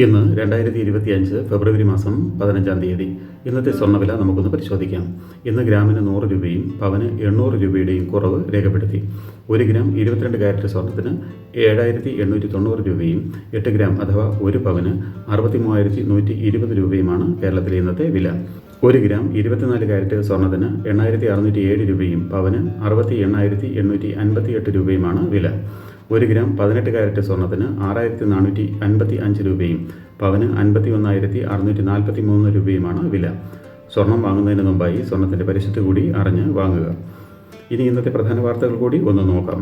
ഇന്ന് 2025 ഫെബ്രുവരി മാസം 15-ാം തീയതി. ഇന്നത്തെ സ്വർണ്ണവില നമുക്കൊന്ന് പരിശോധിക്കാം. ഇന്ന് ഗ്രാമിന് 100 രൂപയും പവന് 800 രൂപയുടെയും കുറവ് രേഖപ്പെടുത്തി. 1 ഗ്രാം 22 കാരറ്റ് സ്വർണ്ണത്തിന് 7890 രൂപയും 8 ഗ്രാം അഥവാ 1 പവന് 63,120 രൂപയുമാണ് കേരളത്തിലെ ഇന്നത്തെ വില. 1 ഗ്രാം 24 കാരറ്റ് സ്വർണ്ണത്തിന് 8607 രൂപയും പവന് 68,858 രൂപയുമാണ് വില. 1 ഗ്രാം 18 കാരറ്റ് സ്വർണ്ണത്തിന് 6455 രൂപയും പവന് 51,643 രൂപയുമാണ് വില. സ്വർണം വാങ്ങുന്നതിന് മുമ്പായി സ്വർണത്തിൻ്റെ പരിശുദ്ധി കൂടി അറിഞ്ഞ് വാങ്ങുക. ഇനി ഇന്നത്തെ പ്രധാന വാർത്തകൾ കൂടി ഒന്ന് നോക്കാം.